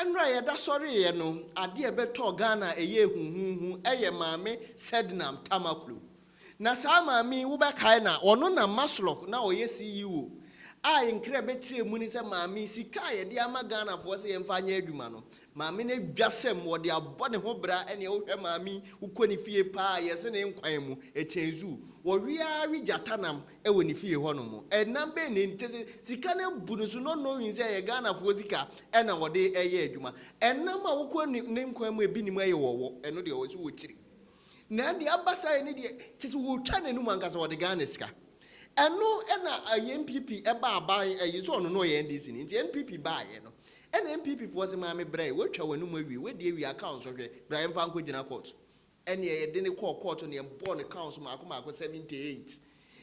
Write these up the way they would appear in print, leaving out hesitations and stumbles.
Enra ya da sorry ye no ade e beto Ghana eye huhuhu eye maame SEDINA TAMAKLOE. Na saa maame wo bɛkae na ono na Maslok na oye CEO. A nkre betire mu ni se maame sika ye de ama Ghana fo se yemfa nya adwuma no. Maame na dwasem wo de abɔ ne ho bra ene wo hwɛ maame ukɔ ne fie pa ye se ne nkwan mu echenzu. Wo wia wi jatanam e wo ne fie ho no mo. Enam be ne ntese sika na bunu so no yin se ye Ghana fo sika e na wo de eye adwuma. Enam a wo kɔ ne nkwan mu ebi ni mu aye wo eno de wo so wo kiri. Na de abasa ne de tese wo twa ne num ankasa wo de Ghana sika. Eno ena NPP eba aban ayi so no ye NDC ni nti NPP ba ye no ena NPP fo se ma me brai wo twa wanum awi we de awi account so hwe brai mfa nko gina court ena ye de ne court no ye born account ma akoma 78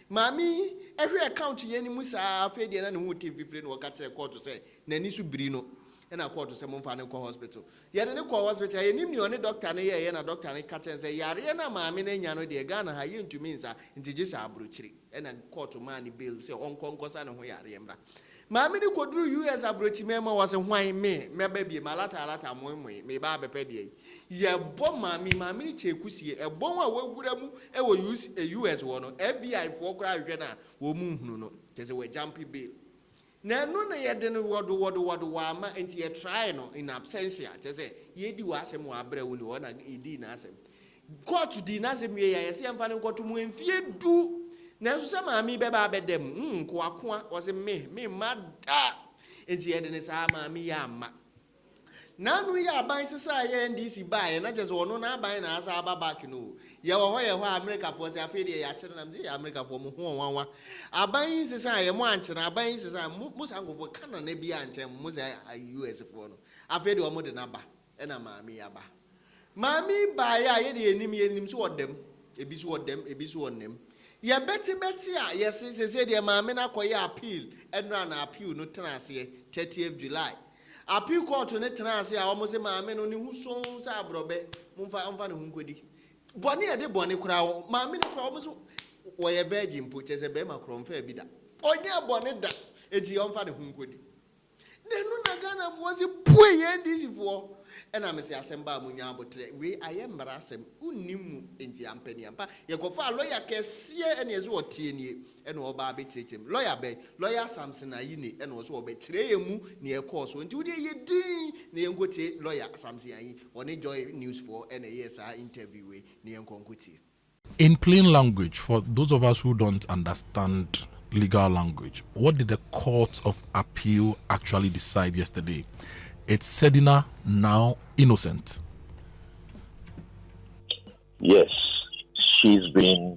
mami ehwe account ye ni musa afa de na ne hu TV free no ka kire court se na ni su biri no ena court se mo mfa ne ko hospital ye ne ko hospital ye nim ni one doctor ne ye na doctor ne ka kire se yare na mami na nya no de Ghana ha ye ntumi nsa nti je sa abrochiri ena court man bill se onkonkosa ne ho yare mra maami ni koduru US abrochi mema was hwan me bia malata moimoy me ba bepe de ye bo maami ni chekusie ebon a wagura mu e wo US wo no FBI fo kra hwe na wo mu hunu no tese we jumpy bill na no na ye de no wodo wa ma enti ye try no in absentia tese ye di wa asem wa abra wo ni wo na idi na asem court di na asem ye ya se yemfa ne koto mu enfie du na so se maami be ba bedem ko akoa o se me mada enti ye de ne sa maami ya ama na nu ya aban sesa ye NDC ba ye na je so no na aban na asa aba back no ye wo ye ho America for se afi de ya kire na mje America for mo ho wanwa aban sesa ye mo ankire aban sesa mo sankofo kana na bi anche mo se US for no afi de o mo de na ba e na maami ya ba maami ba ya ye de enim so odem ebi so onem ye beti a yes se de maame na koye appeal enra na appeal no tenase 30th July appeal court no tenase a omo se maame no ni huson sa abrobe mumfa ne hunkodi boni e de boni kura maame no kura omo so wo ye virgin po chese be makro mfa bi da onye boni da eti omfa ne hunkodi de no na Ghana fo se pue ye ndisi fo ena me se asemba amunya abotre we ayembra asem unnimu enti ampani ampa ye kofa lawyer kesie ene ezo otienie ene oba be kirechem lawyer Samson ayine ene ozo oba kire yemu ne e course enti wode ye din ne yenkotie lawyer Samson ayi one Joy News for ene yes interview we ne yenkonkotie. In plain language, for those of us who don't understand legal language, what did the Court of Appeal actually decide yesterday? It's SEDINA now innocent. Yes, she's been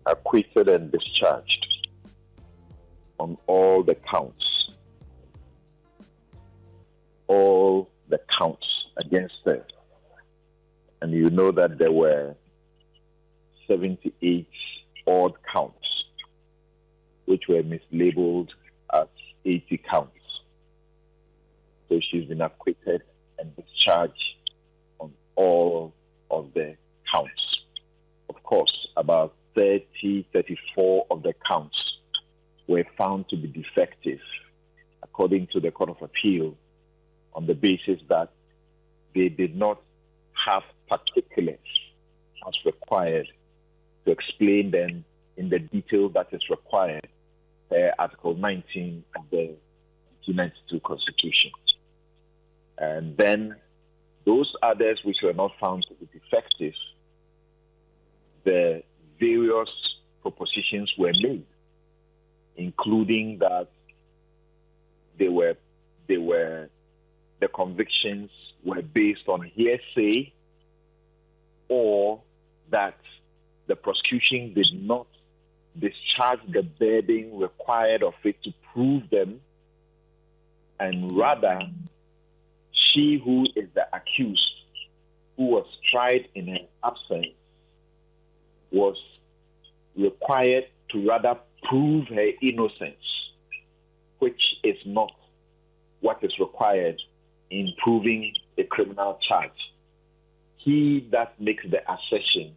acquitted and discharged on all the counts. All the counts against her. And you know that there were 78 odd counts, which were mislabeled as 80 counts. So she's been acquitted and discharged on all of the counts. Of course, about 34 of the counts were found to be defective, according to the Court of Appeal, on the basis that they did not have particulars as required to explain them in the detail that is required per Article 19 of the 1992 Constitution. And then those others which were not found to be defective, the various propositions were made, including that the convictions were based on hearsay, or that the prosecution did not discharge the burden required of it to prove them, and rather she who is the accused, who was tried in her absence, was required to rather prove her innocence, which is not what is required in proving a criminal charge. He that makes the assertion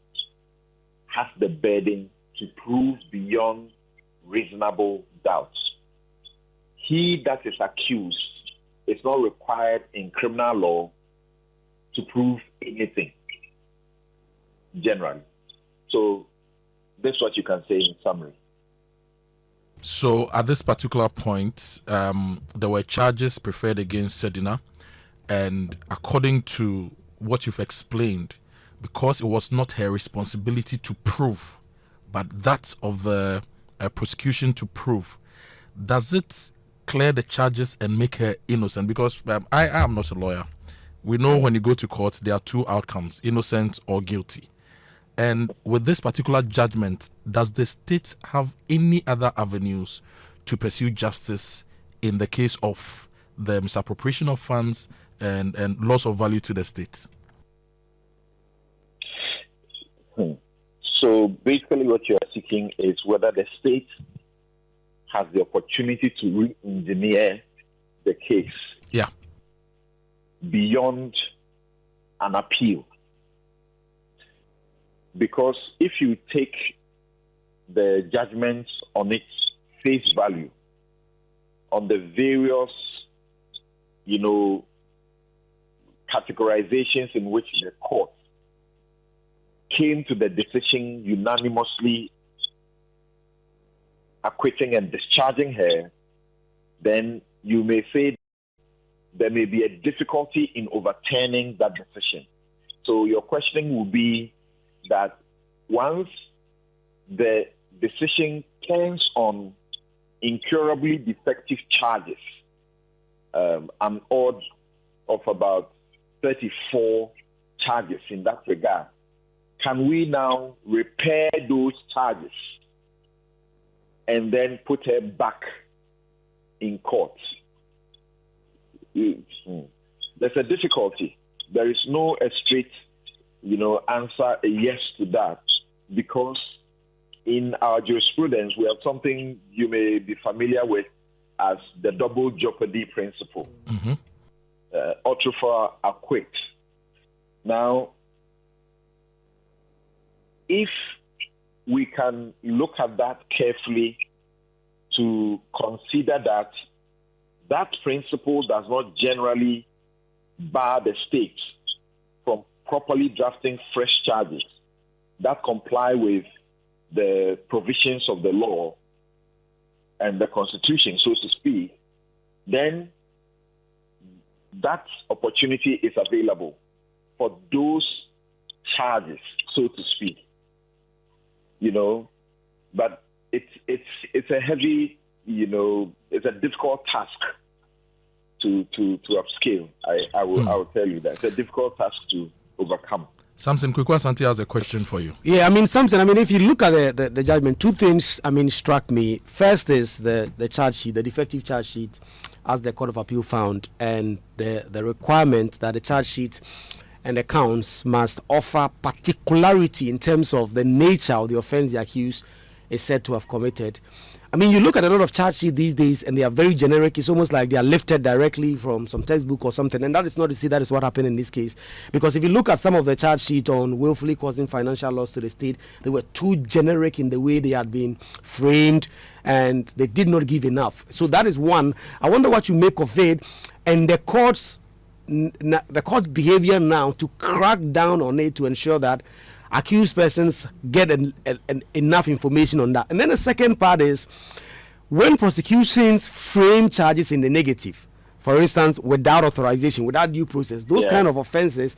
has the burden to prove beyond reasonable doubt. He that is accused it's not required in criminal law to prove anything, generally. So that's what you can say in summary. So at this particular point, there were charges preferred against SEDINA, and according to what you've explained, because it was not her responsibility to prove, but that of the prosecution to prove, does it clear the charges and make her innocent? Because I am not a lawyer. We know when you go to court, there are two outcomes, innocent or guilty. And with this particular judgment, does the state have any other avenues to pursue justice in the case of the misappropriation of funds and loss of value to the state? So basically what you are seeking is whether the state has the opportunity to re-engineer the case beyond an appeal. Because if you take the judgments on its face value, on the various, categorizations in which the court came to the decision unanimously acquitting and discharging her, then you may say there may be a difficulty in overturning that decision. So your questioning will be that once the decision turns on incurably defective charges, an odd of about 34 charges in that regard, can we now repair those charges and then put her back in court? There's a difficulty. There is no a straight, answer, a yes to that, because in our jurisprudence, we have something you may be familiar with as the double jeopardy principle. Autrefour acquit. Now, if we can look at that carefully to consider that that principle does not generally bar the state from properly drafting fresh charges that comply with the provisions of the law and the Constitution, so to speak, then that opportunity is available for those charges, so to speak. But it's a heavy, it's a difficult task to upscale. I will tell you that it's a difficult task to overcome. Samson Kwekwa Santi has a question for you. Yeah, Samson, if you look at the judgment, two things, struck me. First is the charge sheet, the defective charge sheet, as the Court of Appeal found, and the requirement that the charge sheet and the counts must offer particularity in terms of the nature of the offense the accused is said to have committed. You look at a lot of charge sheets these days and they are very generic. It's almost like they are lifted directly from some textbook or something, and that is not to say that is what happened in this case. Because if you look at some of the charge sheets on willfully causing financial loss to the state, they were too generic in the way they had been framed, and they did not give enough. So that is one. I wonder what you make of it, and the court's behavior now to crack down on it to ensure that accused persons get enough information on that. And then the second part is when prosecutions frame charges in the negative, for instance, without authorization, without due process, those kind of offenses,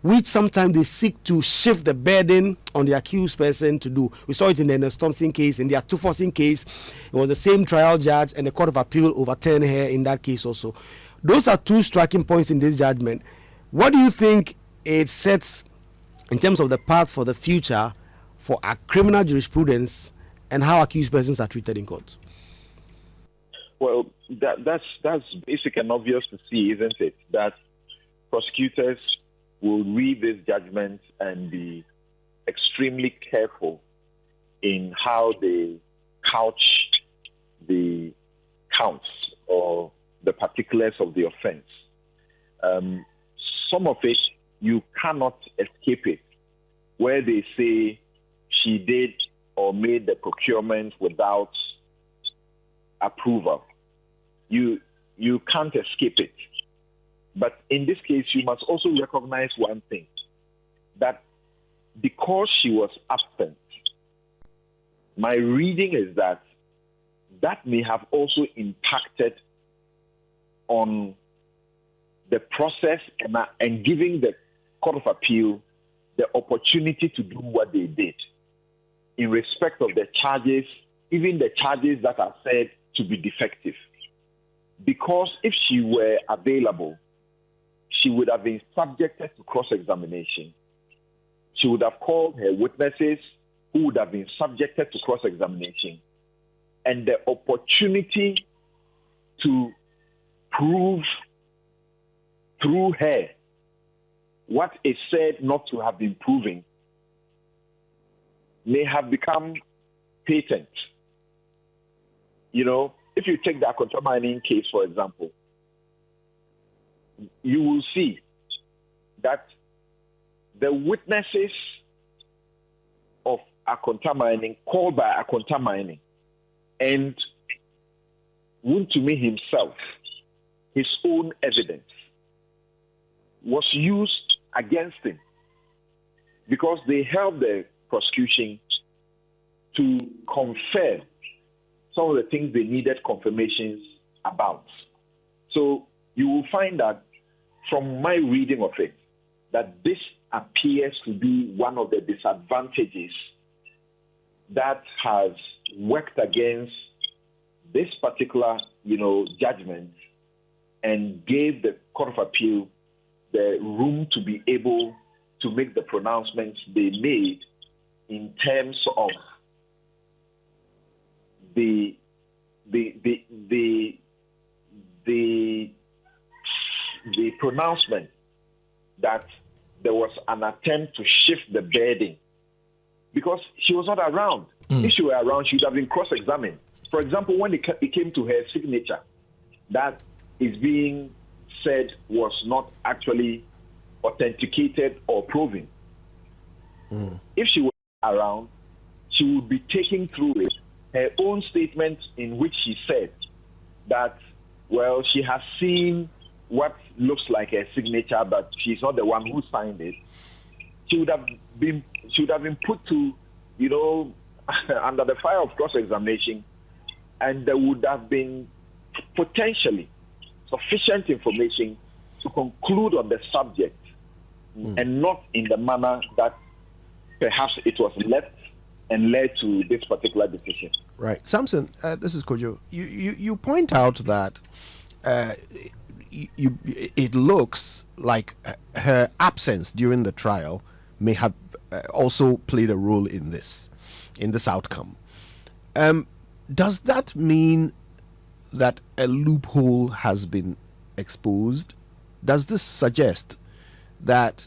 which sometimes they seek to shift the burden on the accused person to do. We saw it in the Ernest Thompson case, in the Atuforsin case. It was the same trial judge, and the Court of Appeal overturned her in that case also. Those are two striking points in this judgment. What do you think it sets in terms of the path for the future for our criminal jurisprudence and how accused persons are treated in courts? Well, that's basic and obvious to see, isn't it? That prosecutors will read this judgment and be extremely careful in how they couch the counts or the particulars of the offense. Some of it, you cannot escape it, where they say she did or made the procurement without approval. You you can't escape it. But in this case, you must also recognize one thing, that because she was absent, my reading is that that may have also impacted on the process and giving the Court of Appeal the opportunity to do what they did in respect of the charges, even the charges that are said to be defective. Because if she were available, she would have been subjected to cross-examination. She would have called her witnesses who would have been subjected to cross-examination. And the opportunity to prove through her what is said not to have been proven may have become patent. You know, if you take the Akonta mining case, for example, you will see that the witnesses of Akonta mining, called by Akonta mining, and Wontumi himself, his own evidence, was used against him because they helped the prosecution to confirm some of the things they needed confirmations about. So you will find that from my reading of it, that this appears to be one of the disadvantages that has worked against this particular, judgment and gave the Court of Appeal the room to be able to make the pronouncements they made in terms of the pronouncement that there was an attempt to shift the burden because she was not around. If she were around, she would have been cross-examined. For example, when it came to her signature, that is being said was not actually authenticated or proven. If she were around, she would be taking through it her own statement in which she said that, well, she has seen what looks like a signature, but she's not the one who signed it. She would have been put to, under the fire of cross-examination, and there would have been potentially sufficient information to conclude on the subject and not in the manner that perhaps it was left and led to this particular decision. Right. Samson, this is Kojo. You point out that it looks like her absence during the trial may have also played a role in this outcome. Does that mean that a loophole has been exposed? Does this suggest that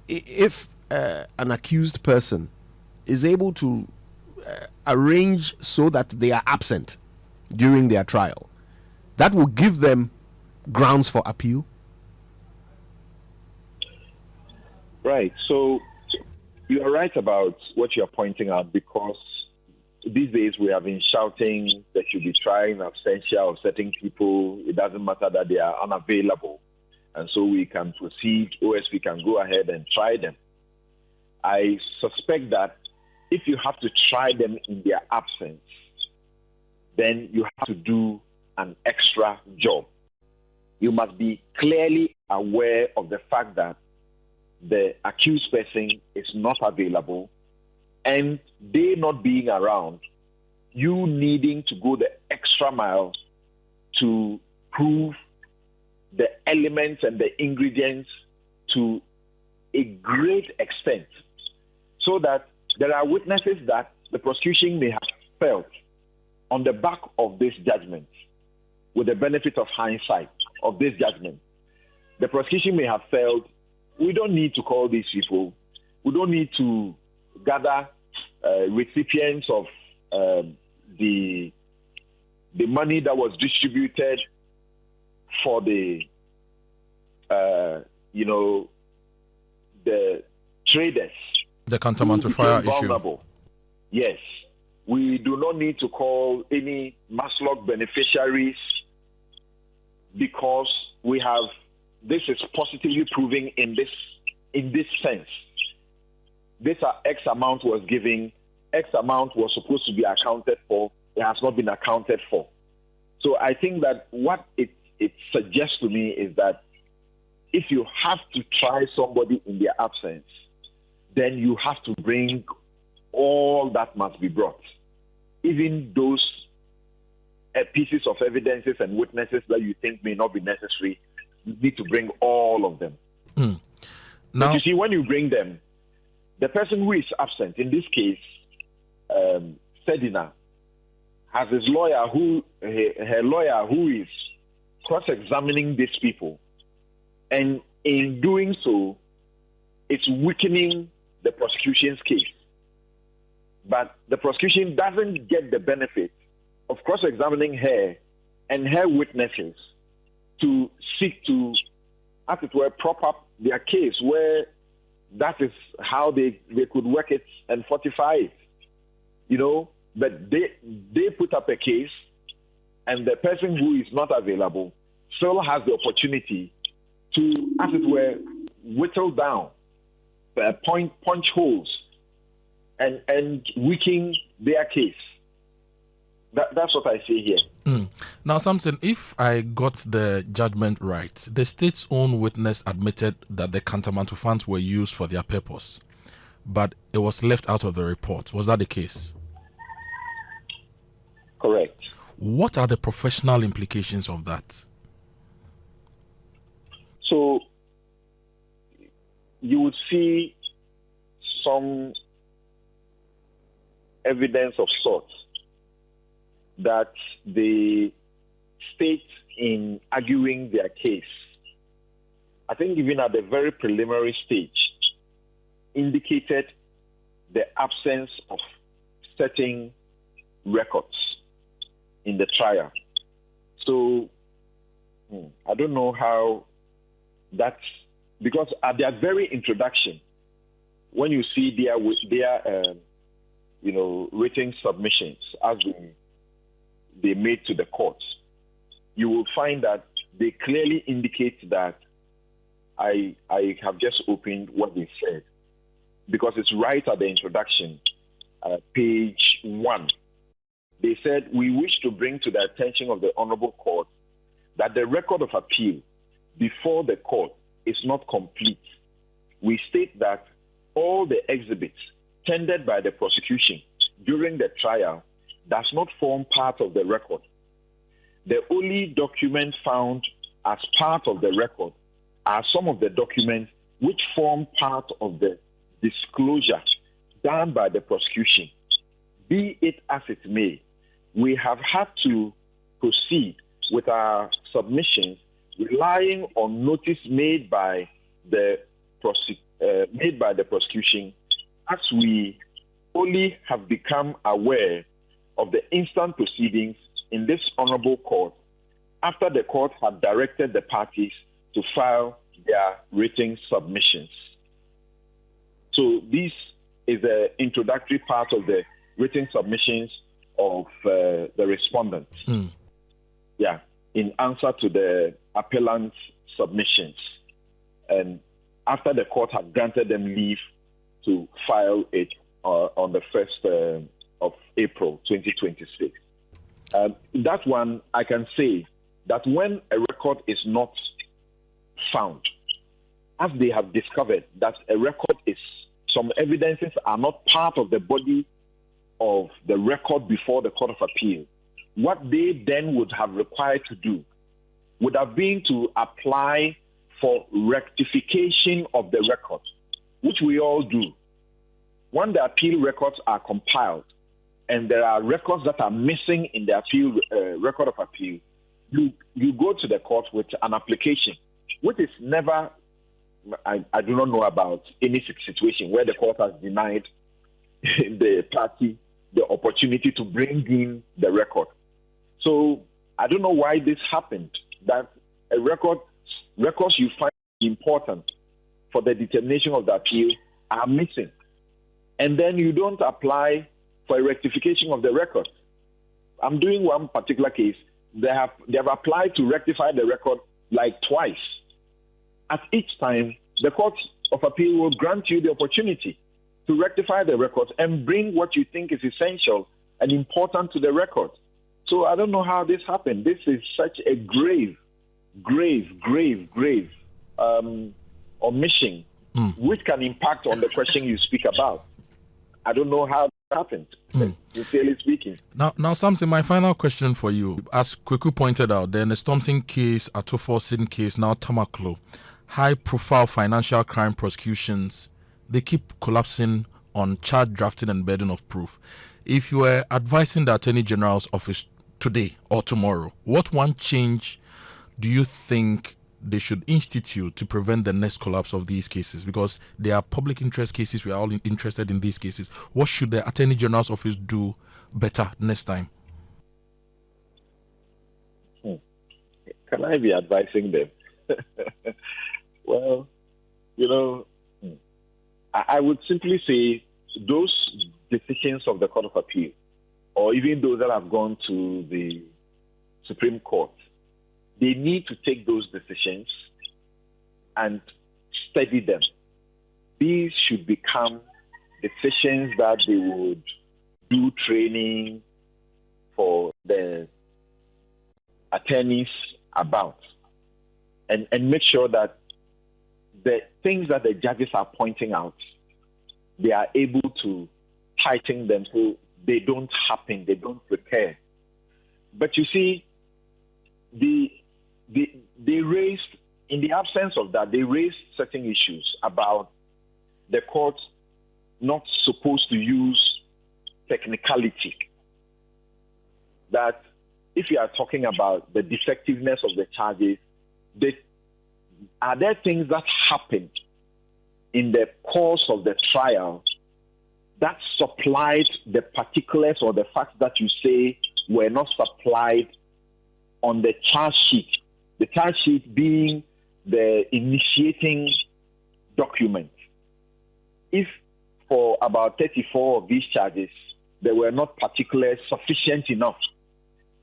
if an accused person is able to arrange so that they are absent during their trial, that will give them grounds for appeal? Right. So you are right about what you are pointing out, because these days we have been shouting that should be trying absentia of certain people. It doesn't matter that they are unavailable. And so we can proceed, OSP can go ahead and try them. I suspect that if you have to try them in their absence, then you have to do an extra job. You must be clearly aware of the fact that the accused person is not available, and they not being around, you needing to go the extra mile to prove the elements and the ingredients to a great extent, so that there are witnesses that the prosecution may have felt on the back of this judgment, with the benefit of hindsight of this judgment. The prosecution may have felt, we don't need to call these people. We don't need to gather recipients of the money that was distributed for the traders. The Tantamount to Fire issue. Yes. We do not need to call any Maslock beneficiaries because this is positively proving in this sense. This X amount was given, X amount was supposed to be accounted for, it has not been accounted for. So I think that what it suggests to me is that if you have to try somebody in their absence, then you have to bring all that must be brought. Even those pieces of evidences and witnesses that you think may not be necessary, you need to bring all of them. Now, but you see, when you bring them, the person who is absent, in this case, SEDINA, has his lawyer her lawyer who is cross-examining these people. And in doing so, it's weakening the prosecution's case. But the prosecution doesn't get the benefit of cross-examining her and her witnesses to seek to, as it were, prop up their case, where that is how they could work it and fortify it. You know, but they put up a case, and the person who is not available still has the opportunity to, as it were, whittle down, punch holes, and weaken their case. That's what I say here. Now, Samson, if I got the judgment right, the state's own witness admitted that the Kantamanto funds were used for their purpose, but it was left out of the report. Was that the case? Correct. What are the professional implications of that? So you would see some evidence of sorts that the state, in arguing their case, I think even at the very preliminary stage, indicated the absence of certain records in the trial. So I don't know how that's, because at their very introduction, when you see their written submissions as they made to the courts, you will find that they clearly indicate that I have just opened what they said, because it's right at the introduction, page 1. They said, "We wish to bring to the attention of the Honorable Court that the record of appeal before the court is not complete. We state that all the exhibits tendered by the prosecution during the trial does not form part of the record. The only documents found as part of the record are some of the documents which form part of the disclosure done by the prosecution. Be it as it may, we have had to proceed with our submissions relying on notice made by the prosecution, as we only have become aware of the instant proceedings in this honorable court after the court had directed the parties to file their written submissions." So this is the introductory part of the written submissions of the respondents. Yeah, in answer to the appellant's submissions. And after the court had granted them leave to file it on the 1st of April 2026. That one, I can say that when a record is not found, as they have discovered that a record is, some evidences are not part of the body of the record before the Court of Appeal, what they then would have required to do would have been to apply for rectification of the record, which we all do. When the appeal records are compiled and there are records that are missing in the appeal record of appeal, you go to the court with an application, which is never, I do not know about any situation where the court has denied the party the opportunity to bring in the record. So I don't know why this happened, that records you find important for the determination of the appeal are missing. And then you don't apply for a rectification of the record. I'm doing one particular case they have applied to rectify the record like twice. At each time, the Court of Appeal will grant you the opportunity to rectify the record and bring what you think is essential and important to the record. So I don't know how this happened. This is such a grave omission, which can impact on the question you speak about. I don't know how it happened, sincerely speaking. Now, Samson, my final question for you. As Kweku pointed out, the Thompson case, Atoforsin case, now Tamakloe, high-profile financial crime prosecutions, they keep collapsing on charge drafting and burden of proof. If you were advising the Attorney General's office today or tomorrow, what one change do you think they should institute to prevent the next collapse of these cases? Because they are public interest cases. We are all interested in these cases. What should the Attorney General's office do better next time? Can I be advising them? Well, I would simply say those decisions of the Court of Appeal, or even those that have gone to the Supreme Court, they need to take those decisions and study them. These should become decisions that they would do training for the attorneys about, and make sure that the things that the judges are pointing out, they are able to tighten them so they don't happen, they don't recur. But you see, they raised, in the absence of that, they raised certain issues about the court not supposed to use technicality. That if you are talking about the defectiveness of the charges, are there things that happened in the course of the trial that supplied the particulars or the facts that you say were not supplied on the charge sheet? The charge sheet being the initiating document. If for about 34 of these charges, there were not particulars sufficient enough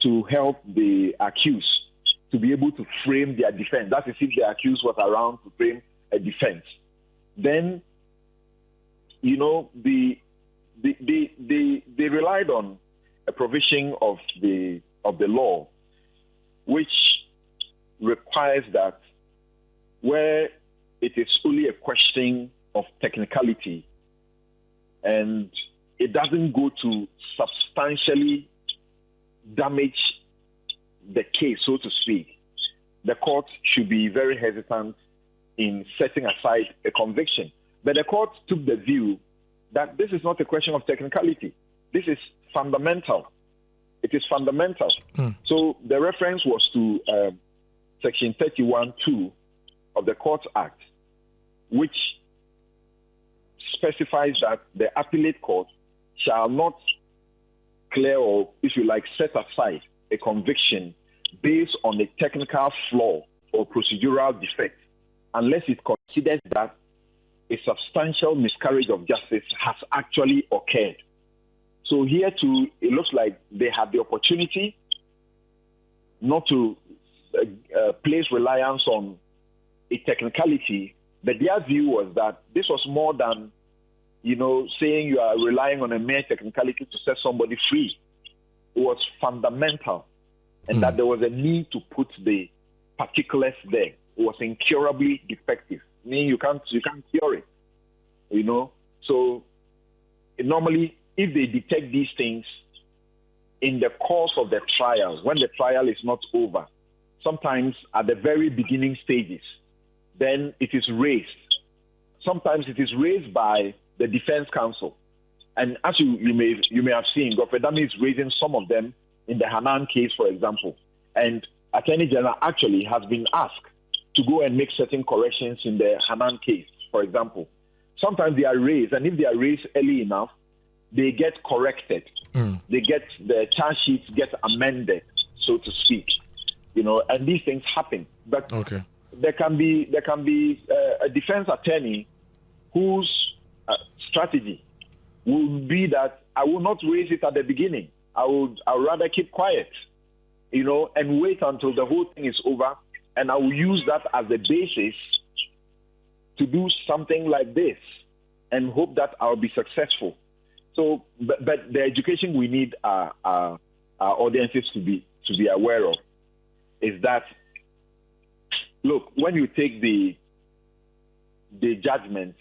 to help the accused to be able to frame their defense, that is, if the accused was around to frame a defense, then, they relied on a provision of the law, which requires that where it is only a question of technicality and it doesn't go to substantially damage the case, so to speak, the court should be very hesitant in setting aside a conviction. But the court took the view that this is not a question of technicality. This is fundamental. It is fundamental. So the reference was to Section 31(2) of the Courts Act, which specifies that the appellate court shall not clear or, if you like, set aside a conviction based on a technical flaw or procedural defect unless it considers that a substantial miscarriage of justice has actually occurred. So here too, it looks like they had the opportunity not to place reliance on a technicality, but their view was that this was more than, saying you are relying on a mere technicality to set somebody free. It was fundamental, and that there was a need to put the particulars there. It was incurably defective, meaning you can't cure it. So normally, if they detect these things in the course of the trial, when the trial is not over, sometimes at the very beginning stages, then it is raised. Sometimes it is raised by the defense counsel. And as you may have seen, Godfrey Dami is raising some of them in the Hanan case, for example. And Attorney General actually has been asked to go and make certain corrections in the Hanan case, for example. Sometimes they are raised, and if they are raised early enough, they get corrected. The charge sheets get amended, so to speak. And these things happen. But there can be a defense attorney whose strategy will be that I will not raise it at the beginning. I would rather keep quiet. and wait until the whole thing is over, and I will use that as the basis to do something like this and hope that I'll be successful. So, but the education we need our audiences to be aware of is that, look, when you take the judgment,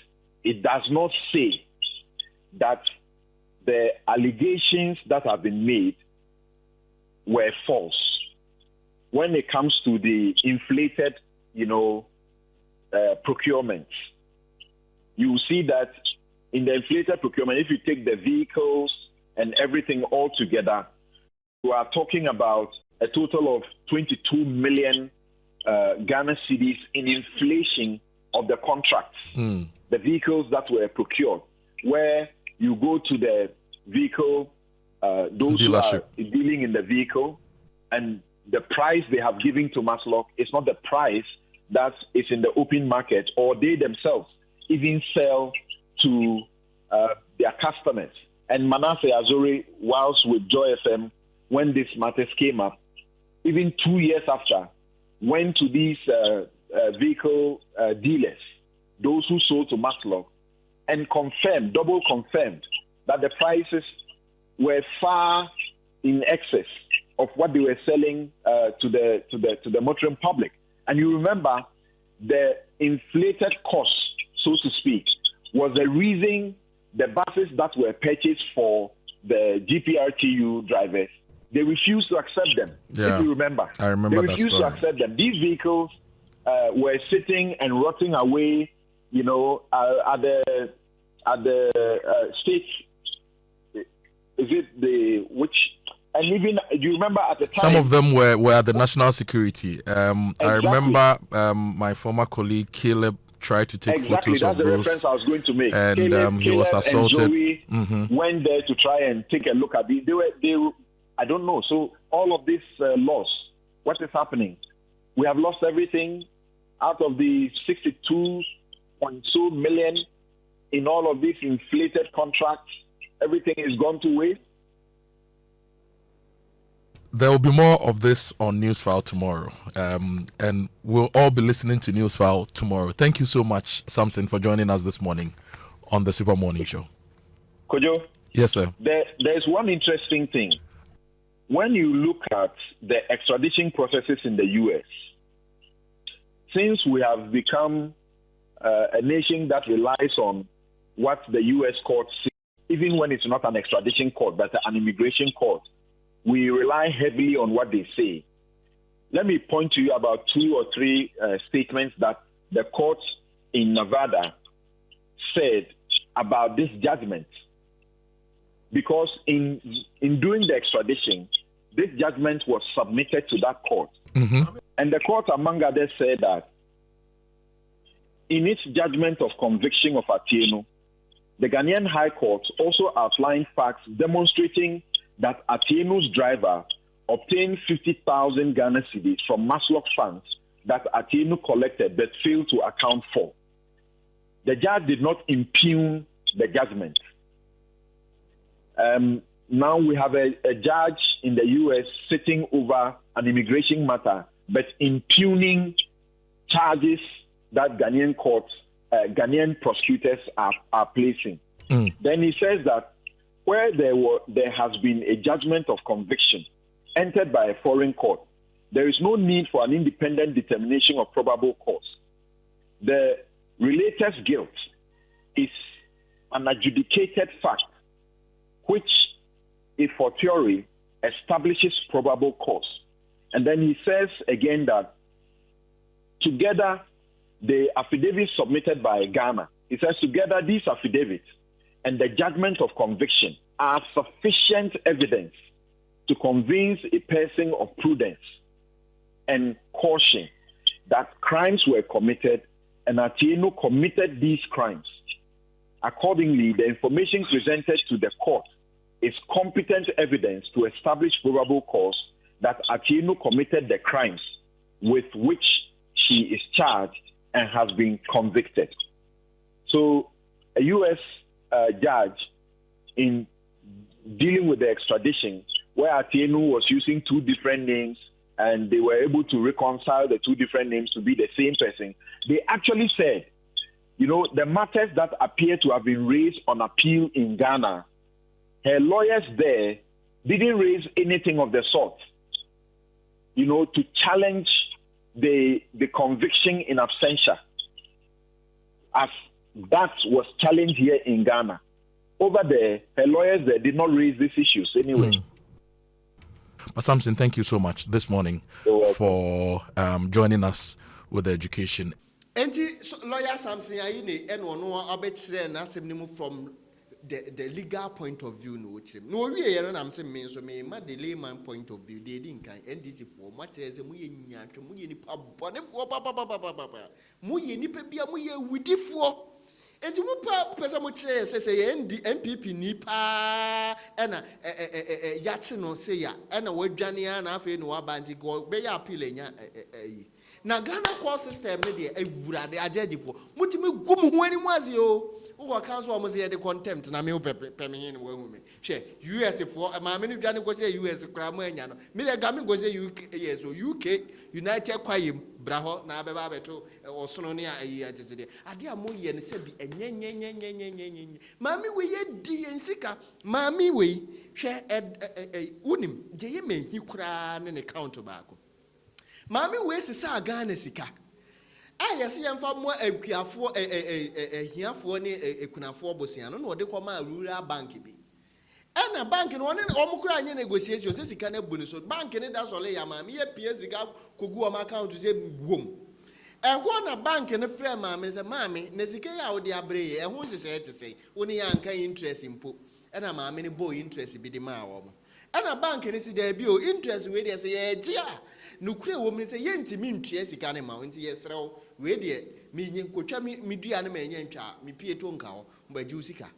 it does not say that the allegations that have been made were false. When it comes to the inflated, procurement, you will see that in the inflated procurement, if you take the vehicles and everything all together, we are talking about a total of 22 million Ghana cedis in inflation of the contracts, the vehicles that were procured, where you go to the vehicle, those who are dealing in the vehicle, and the price they have given to Maslock is not the price that is in the open market, or they themselves even sell to their customers. And Manasseh Azuri, whilst with Joy FM, when these matters came up, even 2 years after, went to these vehicle dealers, those who sold to Maslock, and double confirmed, that the prices were far in excess of what they were selling to the motoring public. And you remember, the inflated cost, so to speak, was the reason the buses that were purchased for the GPRTU drivers, they refused to accept them. Yeah, if you remember. I remember they that refused story. to accept them. These vehicles were sitting and rotting away, at the state. Is it the which? And even, do you remember at the time? Some of them were at the national security. I remember my former colleague Caleb tried to take photos of those. Exactly, that's the reference I was going to make. And Caleb he was assaulted. And Zoe went there to try and take a look at these. They were, I don't know. So all of this loss, what is happening? We have lost everything out of the 62.2 million in all of these inflated contracts. Everything is gone to waste. There will be more of this on Newsfile tomorrow, and we'll all be listening to Newsfile tomorrow. Thank you so much, Samson, for joining us this morning on the Super Morning Show. Kojo? Yes, sir. There's one interesting thing. When you look at the extradition processes in the U.S., since we have become a nation that relies on what the U.S. courts say, even when it's not an extradition court, but an immigration court, we rely heavily on what they say. Let me point to you about 2 or 3 statements that the court in Nevada said about this judgment. Because in doing the extradition, this judgment was submitted to that court. Mm-hmm. And the court, among others, said that in its judgment of conviction of Atieno, the Ghanaian High Court also outlined facts demonstrating that Atieno's driver obtained 50,000 Ghana cedis from Maslock funds that Atieno collected but failed to account for. The judge did not impugn the judgment. Now we have a judge in the U.S. sitting over an immigration matter, but impugning charges that Ghanaian courts, Ghanaian prosecutors are placing. Then he says that where there has been a judgment of conviction entered by a foreign court, there is no need for an independent determination of probable cause. The relator's guilt is an adjudicated fact, which, a fortiori, establishes probable cause. And then he says again that together, the affidavits submitted by Ghana, he says together these affidavits and the judgment of conviction are sufficient evidence to convince a person of prudence and caution that crimes were committed and Atieno committed these crimes. Accordingly, the information presented to the court is competent evidence to establish probable cause that Atieno committed the crimes with which she is charged and has been convicted. So a U.S. Judge, in dealing with the extradition, where Atienu was using two different names and they were able to reconcile the two different names to be the same person. They actually said, the matters that appear to have been raised on appeal in Ghana, her lawyers there didn't raise anything of the sort, to challenge the conviction in absentia, as that was challenged here in Ghana. Over there, her lawyers there did not raise these issues anyway. But Samson, thank you so much this morning for joining us with the education. Lawyer Samson Ayine and one abetire na asem from the legal point of view no we here na am say me so me ma the layman point of view they didn't kan NDC for much as mu ye nyaatwe mu ye nipa bonefo papa mu ye nipa bia mu ye widifo enti mu pa pesa mu kire say MPP nipa na yache no say ya na wadwane na afi no abanti go be ya appeal enya na Ghana court system ne de ewura de agedifo mutimi gum ho ani mu aze o wo council almost here the contempt na me peme ni wo me hwe US for ma me no dwane go say US kra mo anya no me de ga me go say UK yes so UK United Kwayem braho na abeba beto osono ne ayi agezede ade a mo ye ne se bi enyenyenyenyenyenyenyen ma me we ye di ensika ma me we hwe unim je ye menhi kra ne count baako Mami we sisa Ghana sika. Yes yemfa mo akuafo ehiafo ne ekunafo bosia no de koma rural bank bi. Na bank no one omukura anye negotiation se sika na bu ni so bank ne da so le ya mami ye pie sika kogu o account se wom. Ehwo na bank ne frɛ mami se mami na sika ya wo de abre ye ehwo sese etese woni ya nka interest impo. Na mami ne boy interest bi de ma wo mo. Na bank ne si da bi o interest we de se ye gia nukure wo mi se yentimi ntua sika ne ma nti yesrew we de mi nyi nkotwa mi dua ne ma enye ntwa mi pie to nka ho mbaji sika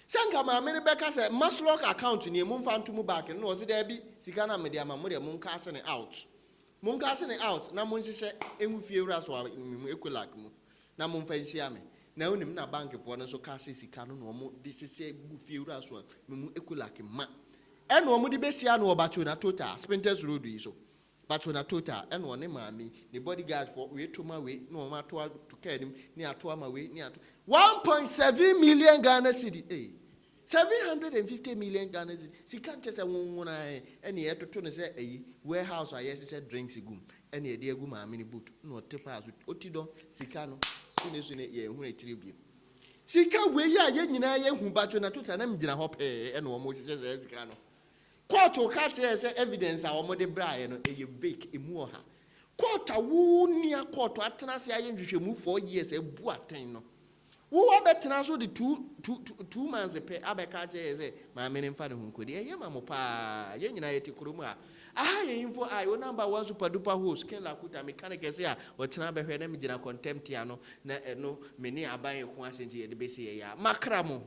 sanka ma me ne beka se maslok account ne mu mfa nto mu back no se da bi sika na me de ama mo de mu nka se ne out na mo nhye emu fie wura so mu ekolak mu na mo mfa nhia me na onim na bank fo no so ka se sika no no mo de hye bu fie wura so mu ekolak ma eno mo de besia no obacho na total Spinters Road yi so Bacho na total and one mami the bodyguard for we to my way no matter to care him near to my way near 1.7 million Ghana cedi 750 million Ghana cedi she can't just one any to turn say a warehouse I yes said drinks gum any dear gum mini boot no tepas with otido sikano soon ye who a tribute sika we ya nyina ye hu bacho na total na mjina hop and almost says sikano Court will catch evidence our mother Brian a vake emu ha. Court a wound near court to Atanasi I move 4 years a buateno. Who are better so the 2 months a pay Abakaja as a my men in father who could hear Mamopa, Yenati Kuruma. InfoEYE, your number 1 super duper host, Ken Lakuta, mechanic as here, or Tanabe Hedemijana contemptiano, no, many are buying quantity at the BCA. Macramo.